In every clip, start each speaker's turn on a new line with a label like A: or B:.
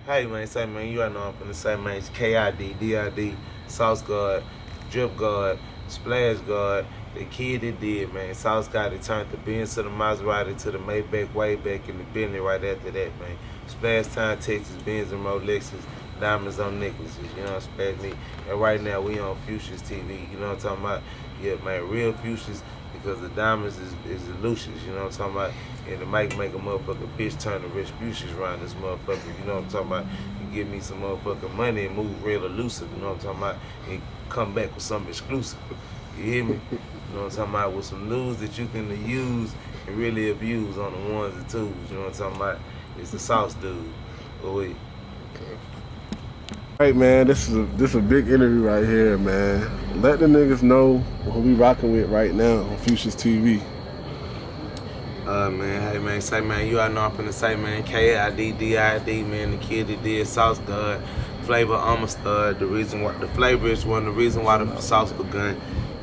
A: Hey man, say man, you already know I'm finna say man, it's KID, DID, Sauce Guard, Drip Guard, Splash Guard, the kid that did, man. Sauce got it turned the Benz to the Maserati to the Maybach way back in the Bentley right after that, man. Splash Time, Texas, Benz and Rolexes, diamonds on necklaces, you know what I'm saying? Me. And right now we on Fucious TV, you know what I'm talking about? Yeah, man, real Fucious because the diamonds is the Lucious, you know what I'm talking about? And the mic make a motherfucking bitch turn to rich Fucious around this motherfucker, you know what I'm talking about? You give me some motherfucking money and move real elusive, you know what I'm talking about? And come back with something exclusive, you hear me? You know what I'm talking about? With some news that you can use and really abuse on the ones and twos, you know what I'm talking about? It's the Sauce dude. Oh, wait.
B: All right, man, this is a big interview right here, man. Let the niggas know who we rocking with right now on Fucious TV.
A: Man, hey man, say man, you already know I'm finna say man, KID, DID, man, the kid that did Sauce God, Flavor I'm a stud, the reason why, the flavor is one, the reason why the sauce begun,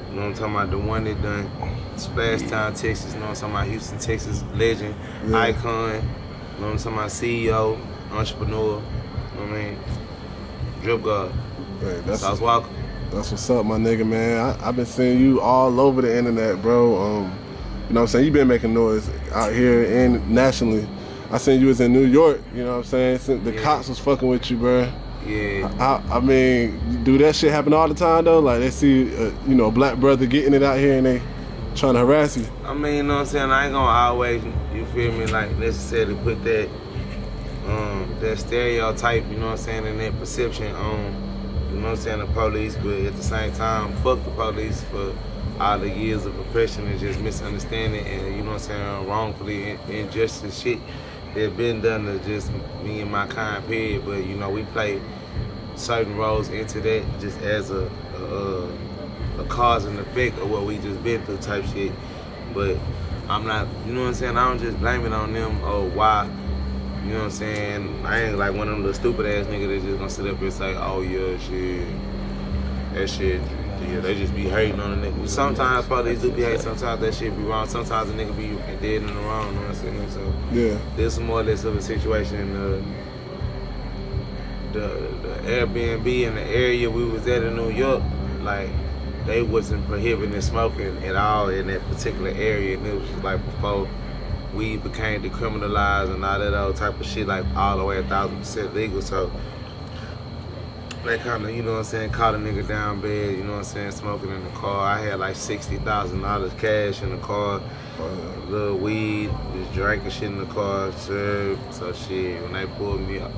A: you know what I'm talking about, the one that done Splash Town, Texas, you know what I'm talking about, Houston, Texas, legend, icon, you know what I'm talking about, CEO, entrepreneur, you know what I mean, Drip God,
B: Hey, that's
A: Sauce Walka.
B: That's what's up, my nigga, man. I've been seeing you all over the internet, bro. You know what I'm saying? You been making noise out here and nationally. I seen you was in New York, you know what I'm saying? Since the cops was fucking with you, bro.
A: Yeah.
B: I mean, do that shit happen all the time, though? Like, they see, a black brother getting it out here and they trying to harass you?
A: I mean, you know what I'm saying? I ain't gonna always, you feel me, like necessarily put that stereotype, you know what I'm saying, and that perception on, you know what I'm saying, the police, but at the same time, fuck the police for all the years of oppression and just misunderstanding and, you know what I'm saying, wrongfully injustice shit that been done to just me and my kind, period. But, you know, we play certain roles into that just as a cause and effect of what we just been through type shit. But I'm not, you know what I'm saying, I don't just blame it on them or why, you know what I'm saying, I ain't like one of them little stupid ass niggas that's just gonna sit up here and say, oh yeah, shit, that shit, yeah, they just be hating on the nigga. Sometimes police do be hating, sometimes that shit be wrong, sometimes the nigga be dead in the wrong, you know what I'm saying? So
B: Yeah.
A: this is more or less of a situation in the Airbnb in the area we was at in New York, like they wasn't prohibiting smoking at all in that particular area, and it was just like before weed became decriminalized and all that other type of shit, like all the way 1,000% legal. So they kind of, you know what I'm saying, caught a nigga down bad, you know what I'm saying, smoking in the car. I had like $60,000 cash in the car, little weed, just drinking shit in the car, served. So shit, when they pulled me up,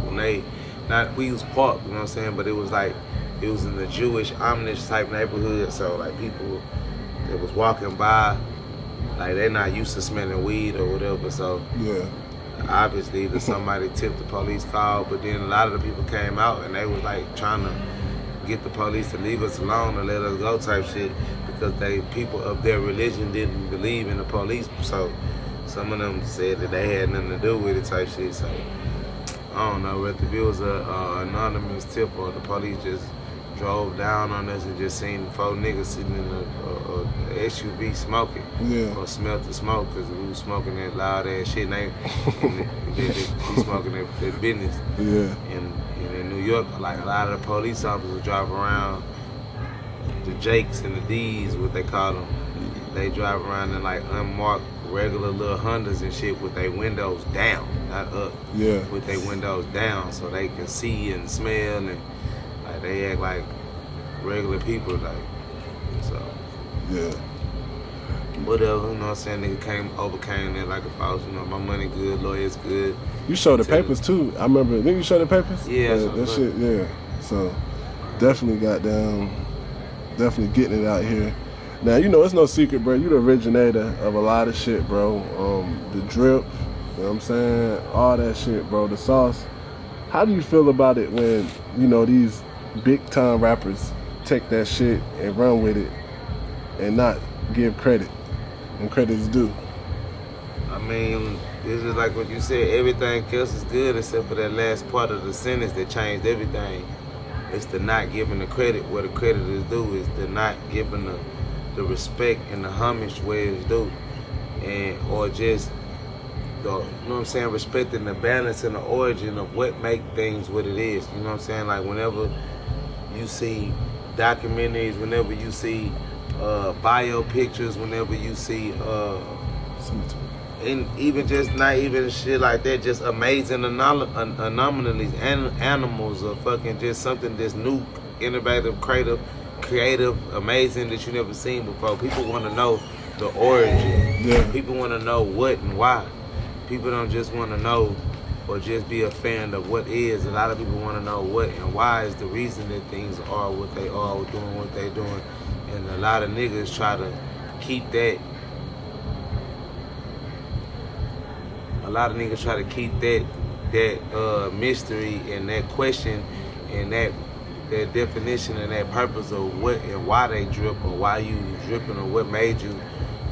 A: we was parked, you know what I'm saying, but it was like, it was in the Jewish, Amish type neighborhood, so like people that was walking by, like they're not used to smelling weed or whatever, so
B: Yeah.
A: obviously somebody tipped the police call, but then a lot of the people came out and they was like trying to get the police to leave us alone and let us go type shit because people of their religion didn't believe in the police, so some of them said that they had nothing to do with it type shit, so I don't know whether it was a anonymous tip or the police just drove down on us and just seen 4 niggas sitting in a SUV smoking.
B: Yeah.
A: Or smelled the smoke because we was smoking that loud ass shit and they smoking their business.
B: Yeah.
A: And in New York, like a lot of the police officers drive around the Jakes and the D's, what they call them. They drive around in like unmarked regular little Hondas and shit with their windows down, not up.
B: Yeah.
A: With their windows down so they can see and smell and like they act like regular people, like, so.
B: Yeah.
A: Whatever, you know what I'm saying, nigga overcame that like a boss, you know, my money good, lawyers good.
B: You showed the papers too. I remember, didn't you show the papers?
A: Yeah.
B: That shit, yeah. So definitely definitely getting it out here. Now, you know, it's no secret, bro. You the originator of a lot of shit, bro. The drip, you know what I'm saying? All that shit, bro. The sauce. How do you feel about it when, you know, these big time rappers take that shit and run with it and not give credit when credit is due?
A: I mean, it's just like what you said, everything else is good except for that last part of the sentence that changed everything. It's the not giving the credit where the credit is due, is the not giving the respect and the homage where it's due. And or just you know what I'm saying, respecting the balance and the origin of what make things what it is. You know what I'm saying? Like whenever you see documentaries, whenever you see bio pictures, whenever you see and even just not even shit like that, just amazing anomalies, animals, or fucking just something that's new, innovative, creative, amazing that you never seen before. People want to know the origin.
B: Yeah.
A: People want to know what and why. People don't just want to know or just be a fan of what is. A lot of people want to know what and why is the reason that things are what they are, doing what they doing. And a lot of niggas try to keep that. A lot of niggas try to keep that mystery and that question and that definition and that purpose of what and why they drip or why you dripping or what made you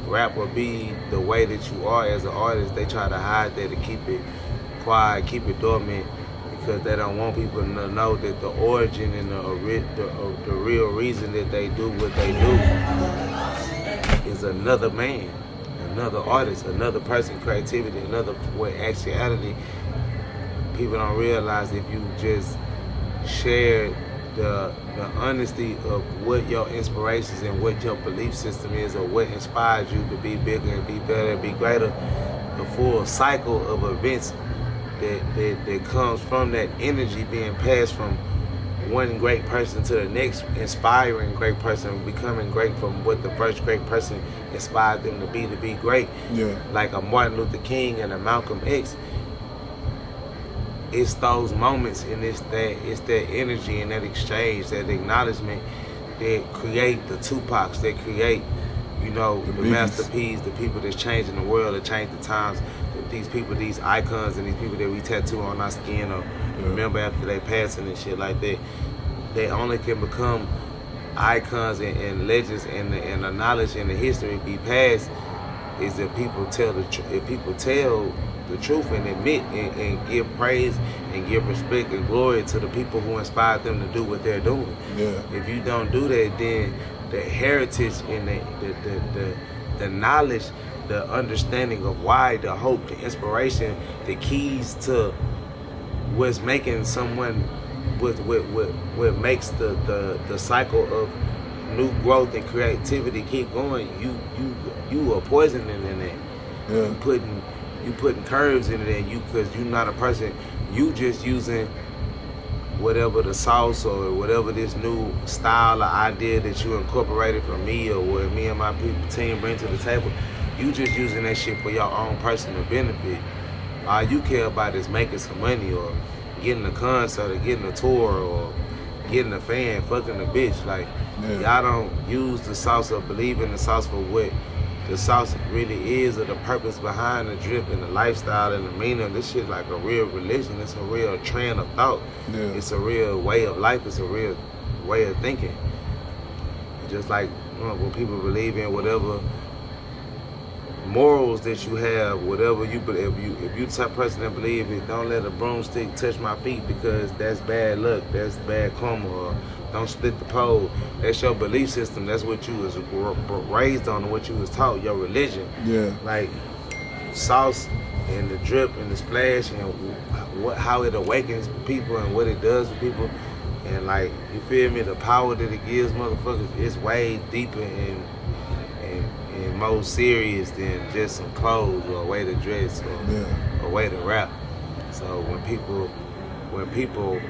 A: rap or be the way that you are as an artist. They try to hide that and keep it quiet, keep it dormant, because they don't want people to know that the origin and the real reason that they do what they do is another man, another artist, another person, creativity, another way. Actuality, people don't realize if you just share the honesty of what your inspirations and what your belief system is, or what inspires you to be bigger and be better and be greater, the full cycle of events that comes from that energy being passed from one great person to the next inspiring great person, becoming great from what the first great person inspired them to be great.
B: Yeah.
A: Like a Martin Luther King and a Malcolm X. It's those moments and it's that energy and that exchange, that acknowledgement that create the Tupacs, that create, you know, the Master P's, the people that's changing the world, that change the times. These people, these icons and these people that we tattoo on our skin or remember after they passing and shit like that, they only can become icons and legends, and the knowledge and the history be passed is if people tell the truth and admit and give praise and give respect and glory to the people who inspired them to do what they're doing.
B: Yeah.
A: If you don't do that, then the heritage and the knowledge, the understanding of why, the hope, the inspiration, the keys to what's making someone, what makes the cycle of new growth and creativity keep going, you are poisoning in that.
B: Yeah.
A: You putting curves in it, because you're not a person. You just using whatever the sauce or whatever this new style or idea that you incorporated from me or what me and my team bring to the table. You just using that shit for your own personal benefit. All you care about is making some money or getting a concert or getting a tour or getting a fan, fucking a bitch. Like, y'all don't use the sauce or believe in the sauce for what the sauce really is, or the purpose behind the drip and the lifestyle and the meaning. This shit like a real religion. It's a real train of thought.
B: Yeah.
A: It's a real way of life. It's a real way of thinking. Just like, you know, when people believe in whatever morals that you have, whatever you believe, if you type of person that believe it, don't let a broomstick touch my feet because that's bad luck, that's bad karma, or don't split the pole. That's your belief system. That's what you was raised on and what you was taught, your religion.
B: Yeah.
A: Like sauce and the drip and the splash and how it awakens people and what it does to people. And like, you feel me, the power that it gives motherfuckers is way deeper and more serious than just some clothes or a way to dress or a way to rap. So when people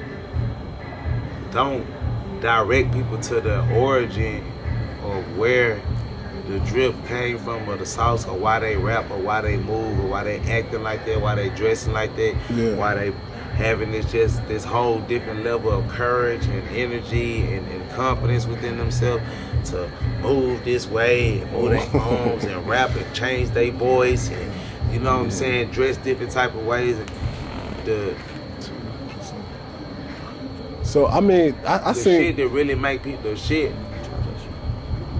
A: don't direct people to the origin of where the drip came from or the sauce or why they rap or why they move or why they acting like that, why they dressing like that, why they having this whole different level of courage and energy and confidence within themselves to move this way and move their arms and rap and change their voice and, you know what I'm saying, dress different type of ways. And
B: so I mean, I
A: the
B: seen
A: shit that really make people, the shit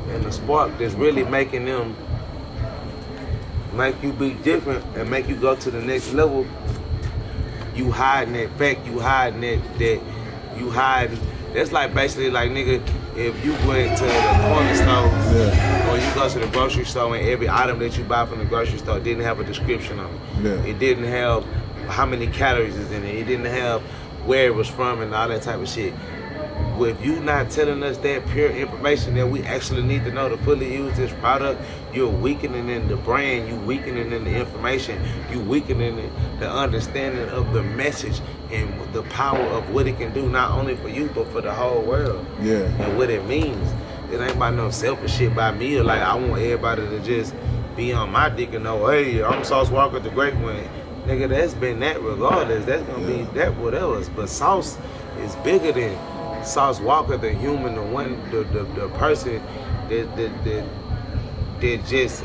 A: and the spark that's really making them make you be different and make you go to the next level. You hiding that fact, you hiding that you hiding. That's like basically like, nigga, if you went to the corner store
B: Yeah.
A: Or you go to the grocery store and every item that you buy from the grocery store didn't have a description on it.
B: Yeah.
A: It didn't have how many calories is in it. It didn't have where it was from and all that type of shit. With you not telling us that pure information that we actually need to know to fully use this product, you're weakening in the brand, you weakening in the information, you weakening in the understanding of the message and the power of what it can do, not only for you, but for the whole world.
B: Yeah.
A: And what it means. It ain't about no selfish shit by me. Like, I want everybody to just be on my dick and know, hey, I'm Sauce Walka the Great One. Nigga, that's been that regardless. That's gonna be that whatever. But Sauce is bigger than Sauce Walka, the human, the person that just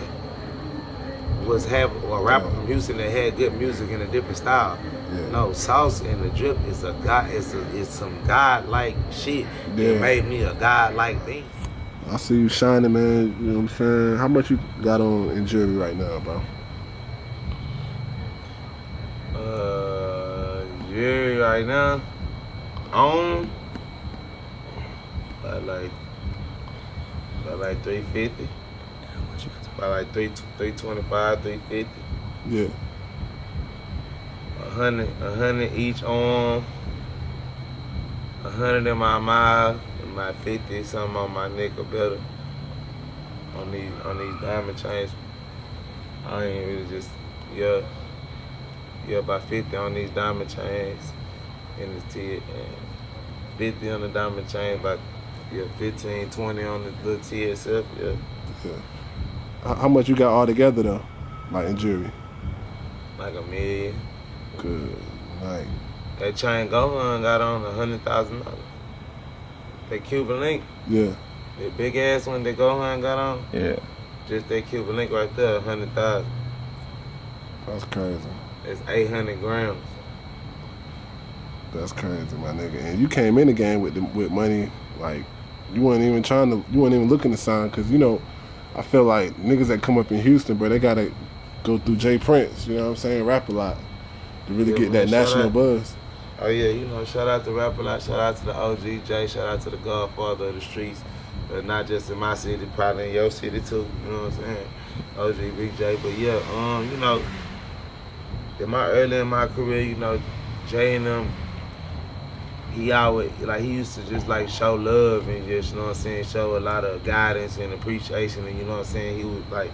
A: was a rapper from Houston that had good music in a different style.
B: Yeah.
A: No, Sauce and the Drip is it's some God-like shit.
B: Yeah.
A: It made me a God-like thing.
B: I see you shining, man. You know what I'm saying? How much you got on in jewelry right now, bro?
A: Jewelry right now, on about like 350. About like 325, 350.
B: Yeah.
A: 100 each arm. 100 in my mouth, and my 50 something on my neck or better. On these diamond chains. I ain't really just about 50 on these diamond chains in this tip, and 50 on the diamond chain, about 15, 20 on the little TSF,
B: Yeah. How much you got all together though, like in jewelry?
A: like $1 million.
B: Good night.
A: That chain Gohan got on $100,000. That Cuban link,
B: Yeah.
A: that big ass one that Gohan got on,
C: Yeah.
A: just that Cuban link right there, 100,000.
B: That's crazy.
A: It's 800 grams.
B: That's crazy, my nigga. And you came in the game with money, like you weren't even looking to sign, cause you know, I feel like niggas that come up in Houston, bro, they gotta go through Jay Prince, you know what I'm saying, Rap a Lot, to really get that national buzz.
A: Oh yeah, you know, shout out to Rap a Lot, shout out to the OG Jay, shout out to the Godfather of the streets, but not just in my city, probably in your city too. You know what I'm saying? OG Big J, but yeah, you know, early in my career, you know, Jay and them, he always, like, he used to just like show love and just, you know what I'm saying, show a lot of guidance and appreciation, and you know what I'm saying, he would like,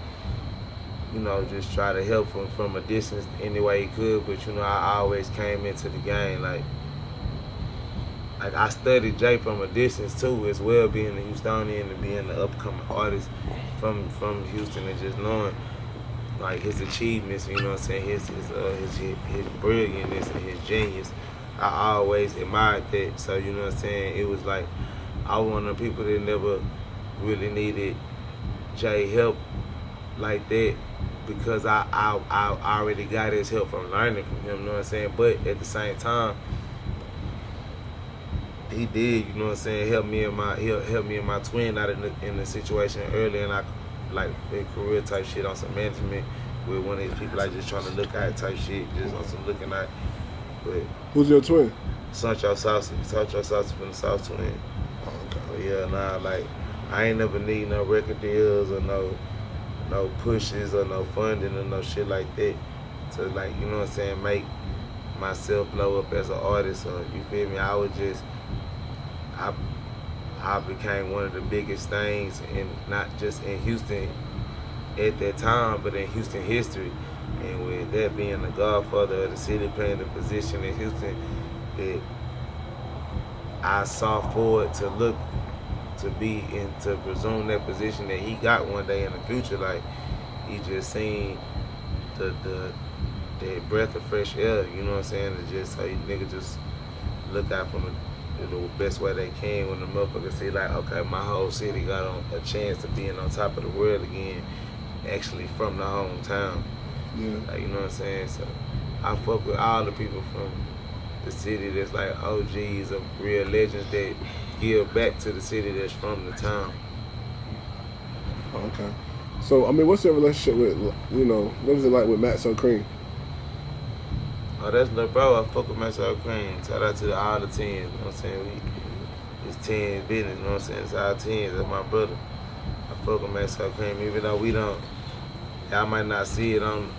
A: you know, just try to help him from a distance any way he could. But you know, I always came into the game like I studied Jay from a distance too, as well, being a Houstonian and being an upcoming artist from Houston, and just knowing like his achievements, you know what I'm saying, his brilliance and his genius. I always admired that. So you know what I'm saying, it was like I was one of the people that never really needed Jay help like that, because I already got his help from learning from him, you know what I'm saying? But at the same time, he did, you know what I'm saying, help me and my twin out in the situation early, and I like a career type shit on some management with one of these people like just trying to look at type shit, just on some looking at. But
B: who's your twin?
A: Sancho Sauce from the South Twin.
B: Oh, okay.
A: But yeah, nah, like I ain't never need no record deals or no pushes or no funding or no shit like that to, like, you know what I'm saying, make myself blow up as an artist, or you feel me? I was just, I became one of the biggest things, in not just in Houston at that time, but in Houston history. And with that being the godfather of the city, playing the position in Houston that I saw forward to look to be and to presume that position that he got one day in the future. Like, he just seen the breath of fresh air, you know what I'm saying? It's just so you niggas just look out from the best way they can when the motherfuckers see like, okay, my whole city got on a chance of being on top of the world again, actually from the hometown.
B: Yeah.
A: Like, you know what I'm saying? So I fuck with all the people from the city that's like OGs of real legends that give back to the city that's from the town.
B: Okay. So, I mean, what's your relationship with, you know, what was it like with Maxo Cream?
A: Oh, that's little bro. I fuck with Maxo Cream. Shout out to all the 10s, you know what I'm saying? It's 10 business, you know what I'm saying? It's all 10s. That's my brother. I fuck with Maxo Cream, even though y'all might not see it on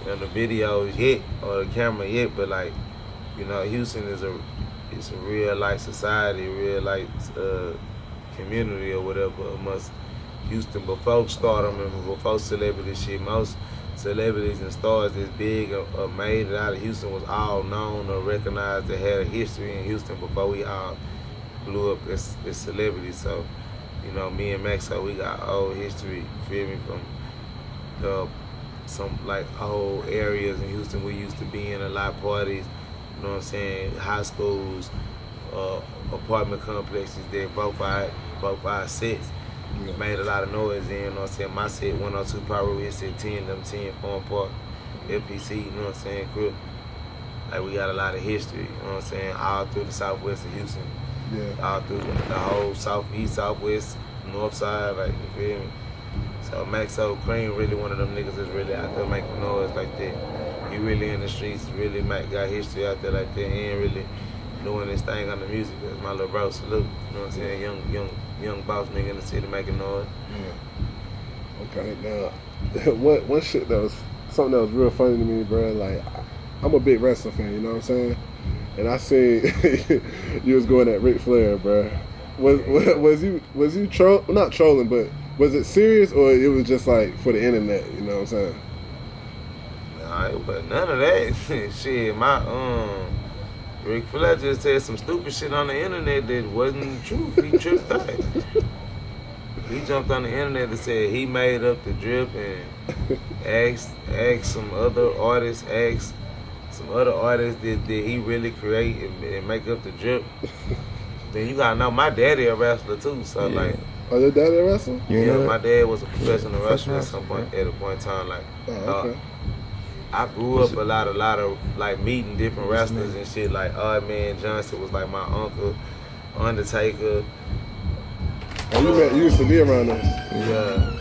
A: the videos yet or the camera yet, but like, you know, Houston is it's a real life society, real life community or whatever amongst Houston before stardom and before celebrity shit. Most celebrities and stars that's big or made it out of Houston was all known or recognized that had a history in Houston before we all blew up as celebrities. So, you know, me and Maxo, we got old history, you feel me, from some like old areas in Houston we used to be in, a lot of parties, you know what I'm saying, high schools, apartment complexes that both our sets made a lot of noise in, you know what I'm saying. My set 102 Piru, his set 10, them 10 Farm Park, FPC, you know what I'm saying, Crip. Like we got a lot of history, you know what I'm saying, all through the southwest of Houston.
B: Yeah.
A: All through the whole southeast, southwest, north side, like, you feel me? So Maxo Cream really one of them niggas that's really out there making noise like that. He really in the streets, really got history out there like that. He ain't really doing this thing on the music. That's my little bro, salute. You know what I'm saying? Young boss nigga in the city making noise.
B: Yeah. Okay, now, one shit that was, something that was real funny to me, bro, like, I'm a big wrestling fan, you know what I'm saying? And I seen you was going at Ric Flair, bro. Was you not trolling, but was it serious or it was just like for the internet, you know what I'm saying?
A: Nah, but none of that. Shit, Ric Flair just said some stupid shit on the internet that wasn't the truth. He tripped out. He jumped on the internet and said he made up the drip and asked some other artists, that he really create and make up the drip. Then you gotta know my daddy a wrestler too, so like.
B: Oh, your daddy a wrestler?
A: Yeah, my dad was a professional wrestler at some point, at a point in time. Like,
B: okay.
A: I grew up a lot of like meeting different wrestlers and shit. Like Odd Man Johnson was like my uncle, Undertaker.
B: Oh, you used to be around there.
A: Yeah,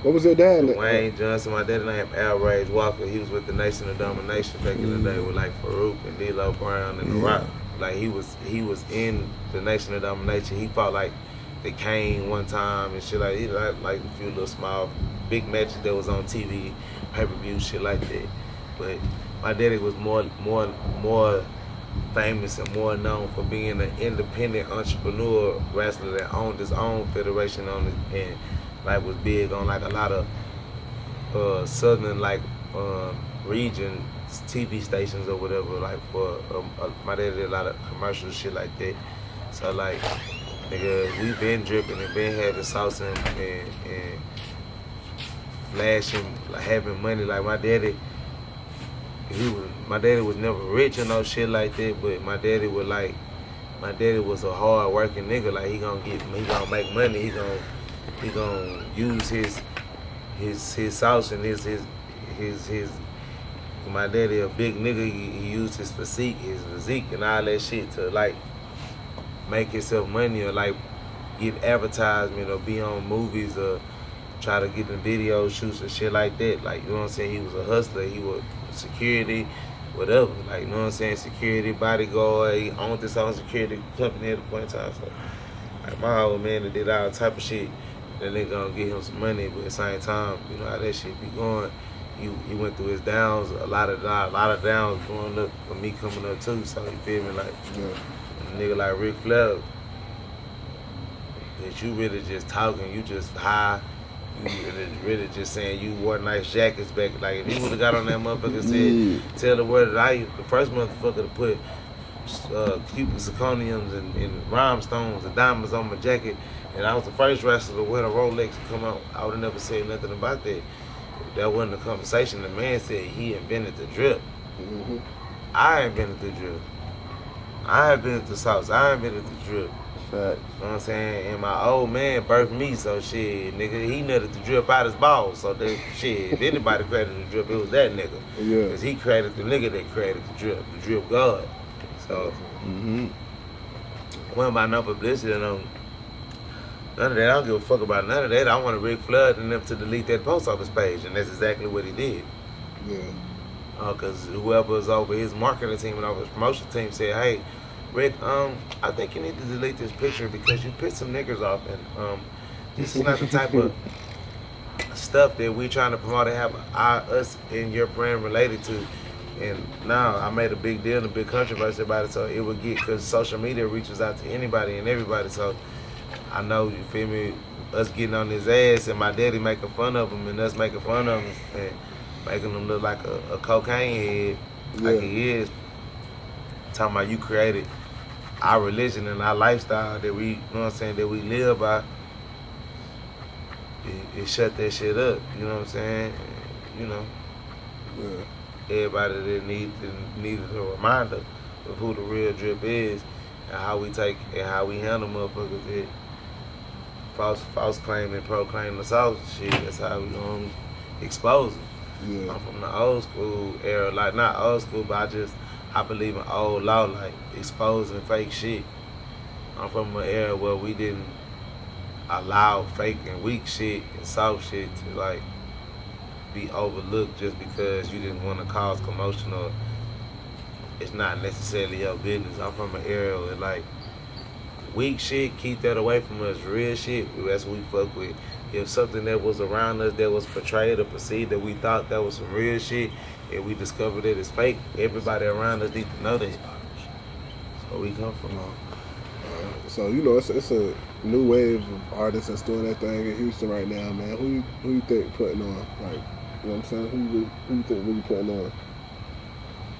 B: what was your dad?
A: Dwayne Johnson. My daddy named Outrage Walka. He was with the Nation of Domination back in the day with like Farouk and D-Lo Brown and The Rock. Like he was in the Nation of Domination. He fought like the Kane one time and shit like he like a few little small big matches that was on TV, pay-per-view shit like that. But my daddy was more famous and more known for being an independent entrepreneur wrestler that owned his own federation and like was big on like a lot of southern like region TV stations or whatever. Like for my dad did a lot of commercial shit like that. So like, nigga, we been dripping and been having sauce and flashing, like having money. Like my daddy was never rich or no shit like that, but my daddy was a hard working nigga. Like he gonna make money. He gonna use his sauce and his my daddy a big nigga. He used his physique and all that shit to like make himself money or like get advertisement or be on movies or try to get in video shoots and shit like that. Like, you know what I'm saying? He was a hustler. He was security, whatever. Like, you know what I'm saying? Security, bodyguard. He owned his own security company at the point in time. So, like, my old man that did all type of shit, that nigga gonna get him some money, but at the same time, you know how that shit be going. He went through his downs, a lot of downs growing up, with me coming up too. So you feel me, like a nigga like Ric Flair, that you really just talking, you just high, you really just saying you wore nice jackets back. Like if he would have got on that motherfucker and said, tell the word that I the first motherfucker to put Cupid zirconiums and rhinestones and diamonds on my jacket, and I was the first wrestler to wear a Rolex and come out, I would have never said nothing about that. That wasn't a conversation. The man said he invented the drip.
B: Mm-hmm.
A: I invented the drip. I invented the sauce. I invented the drip.
B: Fact.
A: You know what I'm saying? And my old man birthed me, so shit, nigga, he nutted the drip out his balls. So that shit, if anybody created the drip, it was that nigga.
B: Yeah.
A: Cause he created the nigga that created the drip god. So, wasn't about no publicity and none of that. I don't give a fuck about none of that. I want Ric Flair and them to delete that post office page, and that's exactly what he did.
B: Yeah.
A: Because whoever was over his marketing team and over his promotion team said, hey, Rick, I think you need to delete this picture because you pissed some niggas off, and this is not the type of stuff that we trying to promote and have us and your brand related to. And now I made a big deal and a big controversy about it, so it would get, because social media reaches out to anybody and everybody. So I know, you feel me, us getting on his ass and my daddy making fun of him and us making fun of him and making him look like a cocaine head, like he is. Talking about you created our religion and our lifestyle that we, you know what I'm saying, that we live by. It shut that shit up, you know what I'm saying? You know, everybody that needed a reminder of who the real drip is and how we take and how we handle motherfuckers that false claim and proclaim the sauce shit. That's how we gonna expose them.
B: Yeah.
A: I'm from the old school era, like not old school, but I believe in old law, like exposing fake shit. I'm from an era where we didn't allow fake and weak shit and soft shit to like be overlooked just because you didn't want to cause commotion or it's not necessarily your business. I'm from an era where like weak shit, keep that away from us. Real shit, that's what we fuck with. If something that was around us that was portrayed or perceived that we thought that was some real shit and we discovered that it's fake, everybody around us need to know that. So we come from.
B: So you know, it's a new wave of artists that's doing that thing in Houston right now, man. Who you think putting on? Like, you know what I'm saying? Who you think really putting on?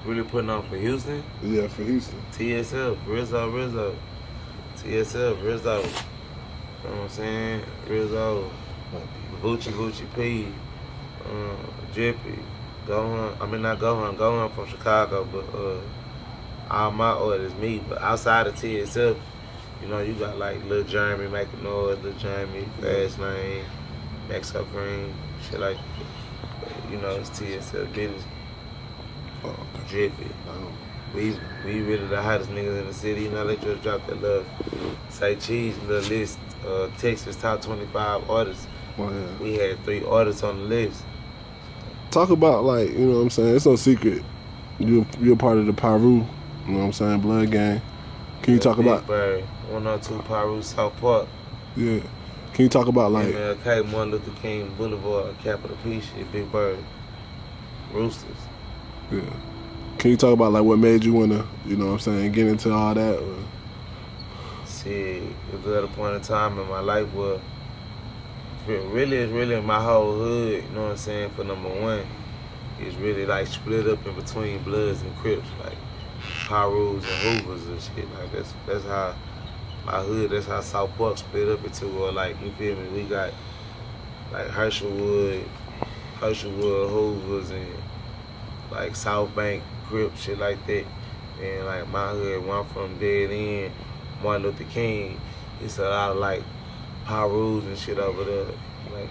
A: Really putting on for Houston?
B: Yeah, for Houston.
A: TSF, Rizzo. TSF, Rizzo. You know what I'm saying? Rizzo. Vucci P. Drippy. Not Gohan from Chicago, but all my orders, me. But outside of TSF, you know, you got like Lil Jeremy making noise, Lil Jeremy, Fast Lane, Maxo Green, shit like that. But, you know, it's TSF business.
B: Oh, okay.
A: Drippy. We really the hottest niggas in the city. You know, they just dropped that little Say Cheese little list, Texas top 25 artists.
B: Oh, yeah.
A: We had 3 artists on the list.
B: Talk about, like, you know what I'm saying, it's no secret. You're part of the Piru, you know what I'm saying, Blood Gang. Can you talk
A: Big
B: about...
A: Bird, 102 Piru, South Park.
B: Yeah. Can you talk about, like...
A: MLK, Martin Luther King Boulevard, Capital P shit, Big Bird, Roosters.
B: Yeah. Can you talk about, like, what made you want to, you know what I'm saying, get into all that? Or?
A: Shit, it was at a point in time in my life where it's really my whole hood, you know what I'm saying, for number one. It's really like split up in between Bloods and Crips, like Pirus and Hoovers and shit. Like that's how my hood, that's how South Park split up into, or like, you feel me, we got like Herschelwood, Hoovers, and like South Bank, Crips, shit like that. And like my hood, where I'm from, dead end, Martin Luther King, it's a lot of like Pirus and shit over there, like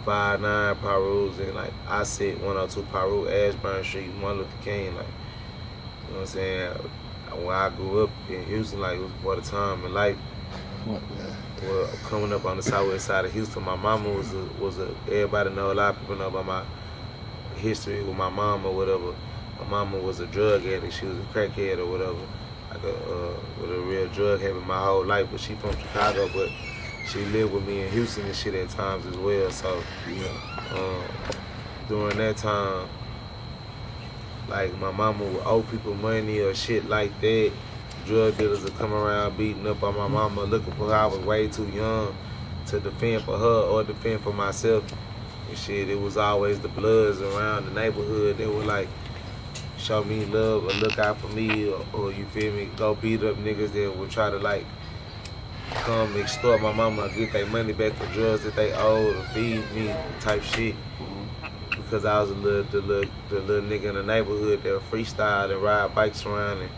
A: 5'9" Pirus, and like I sit 102 Piru, Ashburn Street, Martin Luther King, like, you know what I'm saying? When I grew up in Houston, like, it was for the time in life. Well, coming up on the southwest side of Houston, my mama was a everybody know, a lot of people know about my history with my mom or whatever. My mama was a drug addict, she was a crackhead or whatever, like with a real drug habit my whole life, but she from Chicago, but she lived with me in Houston and shit at times as well. So, during that time, like my mama would owe people money or shit like that. Drug dealers would come around beating up on my mama, looking for her. I was way too young to defend for her or defend for myself. And shit, it was always the Bloods around the neighborhood that would like show me love or look out for me, or you feel me, go beat up niggas that would try to like come extort my mama, get their money back for drugs that they owed or feed me type shit. Because I was the little nigga in the neighborhood that would freestyle and ride bikes around and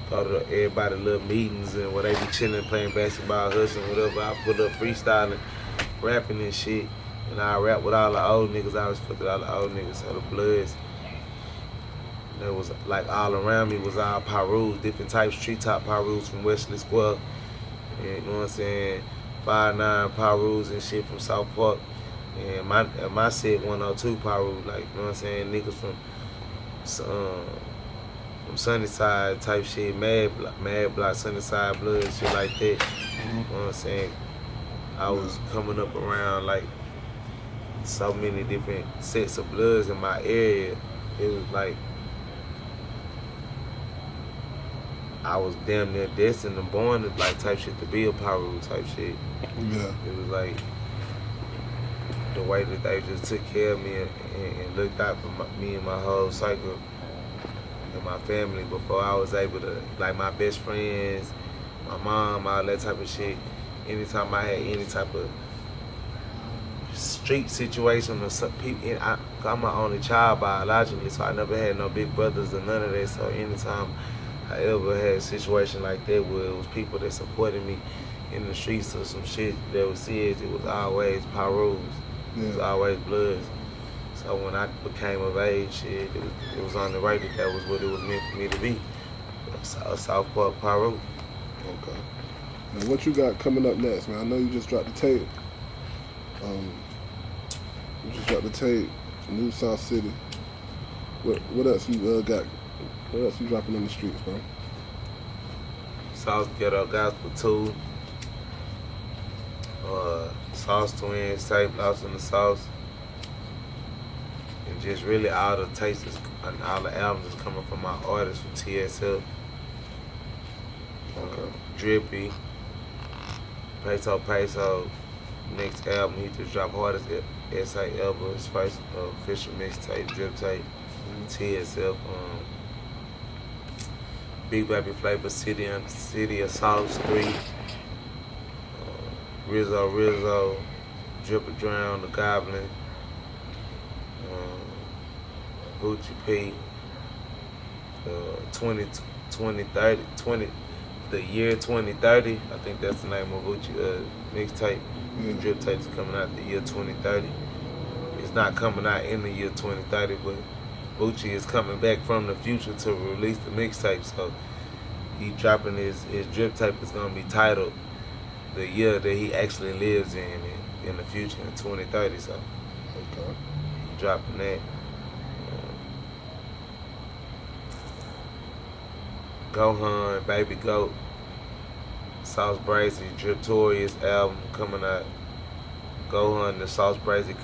A: go to everybody little meetings and where they be chilling, playing basketball, hustling, whatever. I put up freestyling, rapping and shit. And I rap with all the old niggas. I was fucking all the old niggas, so the Bloods. That was like all around me was all Pirus, different types, treetop Pirus from Wesley Square. And, you know what I'm saying? 5'9" Pirus and shit from South Park. And my set 102 Piru, like, you know what I'm saying? Niggas from from Sunnyside type shit, Mad Block, Sunnyside Blood, shit like that. You know what I'm saying? I was coming up around like so many different sets of bloods in my area. It was like I was damn near destined and born to like type shit to be a Piru type shit.
B: Yeah.
A: It was like the way that they just took care of me and looked out for me and my whole cycle and my family before I was able to, like my best friends, my mom, all that type of shit. Anytime I had any type of street situation or some people, I'm my only child biologically, so I never had no big brothers or none of that. So anytime I ever had a situation like that where it was people that supported me in the streets or some shit that was serious, it was always Pirus. It was always Bloods. So when I became of age, shit, it was on the right that was what it was meant for me to be. A South Park Piru.
B: Okay. And what you got coming up next, man? I know you just dropped the tape. New South City. What else you got? What else you dropping on the streets, bro?
A: South Ghetto Gospel 2. Sauce Twins tape, Lost in the Sauce. And just really all the tastes and all the albums is coming from my artists from TSL.
B: Okay.
A: Drippy. Peso. Next album, he just dropped Hardest essay ever. His first official mixtape, Drip Tape. TSL. Big Baby Flavor, City of Sauce 3. Rizzo, Dripper Drown, The Goblin. Gucci P. 2030, the year 2030. I think that's the name of Gucci mixtape. Drip tape's coming out the year 2030. It's not coming out in the year 2030, but Gucci is coming back from the future to release the mixtape. So he dropping his drip tape is gonna be titled the year that he actually lives in the future in 2030. So
B: okay,
A: he dropping that. Gohan, Baby Goat, Sauce Brazy, Driptorious album coming out. Gohan, the Sauce Brazy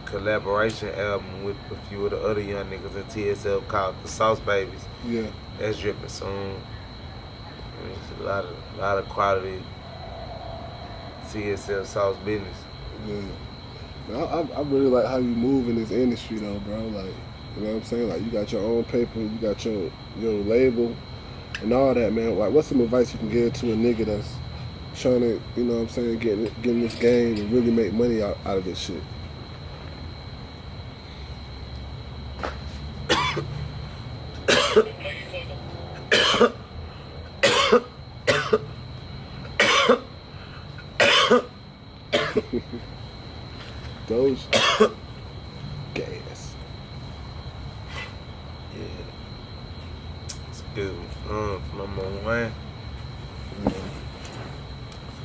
A: collaboration album with a few of the other young niggas in TSL called the Sauce Babies.
B: Yeah.
A: That's dripping soon. It's a lot of quality TSL Sauce business.
B: Yeah. I really like how you move in this industry though, bro. Like, you know what I'm saying? Like, you got your own paper, you got your label and all that, man. Like, what's some advice you can give to a nigga that's trying to, you know what I'm saying, get in this game and really make money out of this shit? Those gas.
A: Yeah. It's good.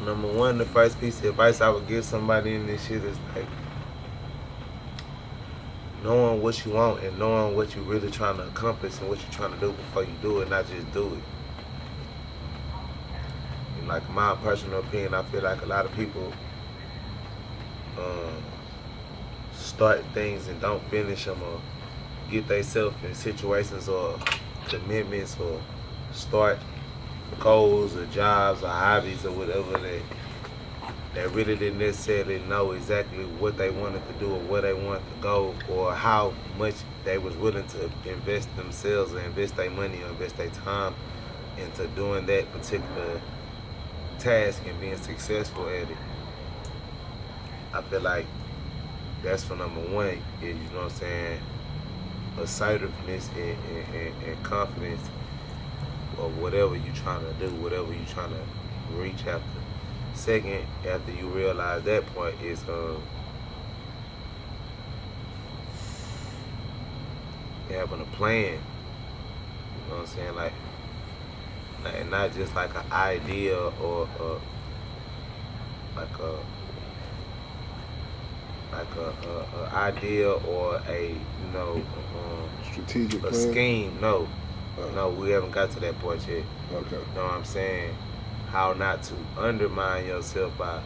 A: Number one, the first piece of advice I would give somebody in this shit is like knowing what you want and knowing what you're really trying to accomplish and what you're trying to do before you do it, not just do it. And like my personal opinion, I feel like a lot of people start things and don't finish them, or get themselves in situations or commitments, or start goals or jobs or hobbies or whatever that really didn't necessarily know exactly what they wanted to do or where they wanted to go or how much they was willing to invest themselves or invest their money or invest their time into doing that particular task and being successful at it. I feel like that's for number one, is, you know what I'm saying, assertiveness and confidence of whatever you're trying to do, whatever you're trying to reach after. Second, after you realize that point, is having a plan. You know what I'm saying? Like, and not just like an idea or like a idea or a, you know,
B: strategic
A: a
B: plan.
A: scheme. No, No, we haven't got to that point yet.
B: Okay.
A: You know what I'm saying? How not to undermine yourself by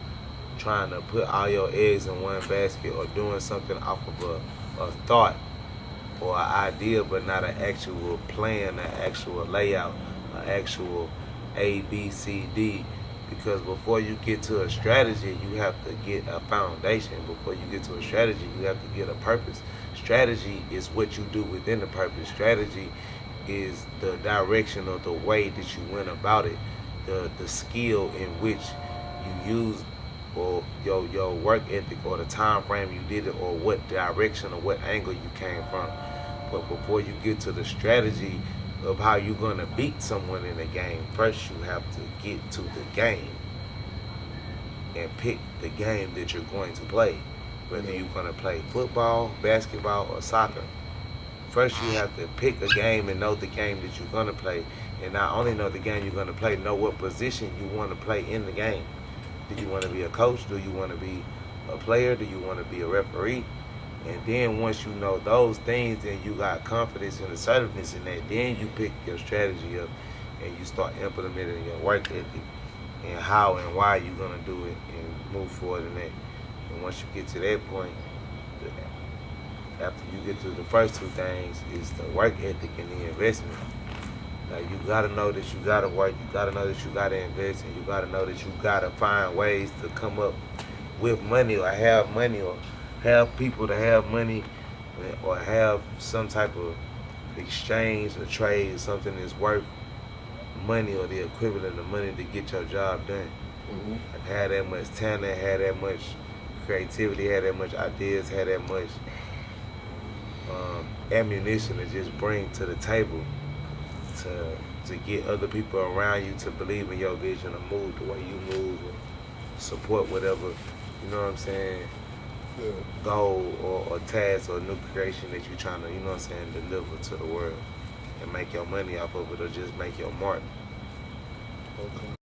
A: trying to put all your eggs in one basket or doing something off of a thought or an idea, but not an actual plan, an actual layout, an actual A, B, C, D. Because before you get to a strategy, you have to get a foundation. Before you get to a strategy, you have to get a purpose. Strategy is what you do within the purpose. Strategy is the direction or the way that you went about it, the skill in which you use, or your work ethic, or the time frame you did it, or what direction or what angle you came from. But before you get to the strategy of how you're gonna beat someone in a game, first you have to get to the game and pick the game that you're going to play. Whether you're gonna play football, basketball, or soccer. First you have to pick a game and know the game that you're gonna play. And not only know the game you're gonna play, know what position you wanna play in the game. Do you wanna be a coach? Do you wanna be a player? Do you wanna be a referee? And then once you know those things, then you got confidence and assertiveness in that. Then you pick your strategy up and you start implementing your work ethic and how and why you're gonna do it and move forward in that. And once you get to that point, after you get to the first two things, is the work ethic and the investment. Like, you gotta know that you gotta work, you gotta know that you gotta invest, and you gotta know that you gotta find ways to come up with money, or have people to have money, or have some type of exchange or trade, something that's worth money or the equivalent of money to get your job done.
B: Mm-hmm.
A: Like, have that much talent, have that much creativity, have that much ideas, have that much ammunition to just bring to the table to get other people around you to believe in your vision, or move the way you move, or support whatever, you know what I'm saying, goal or task or new creation that you're trying to, you know what I'm saying, deliver to the world and make your money off of it, or just make your mark.
B: Okay.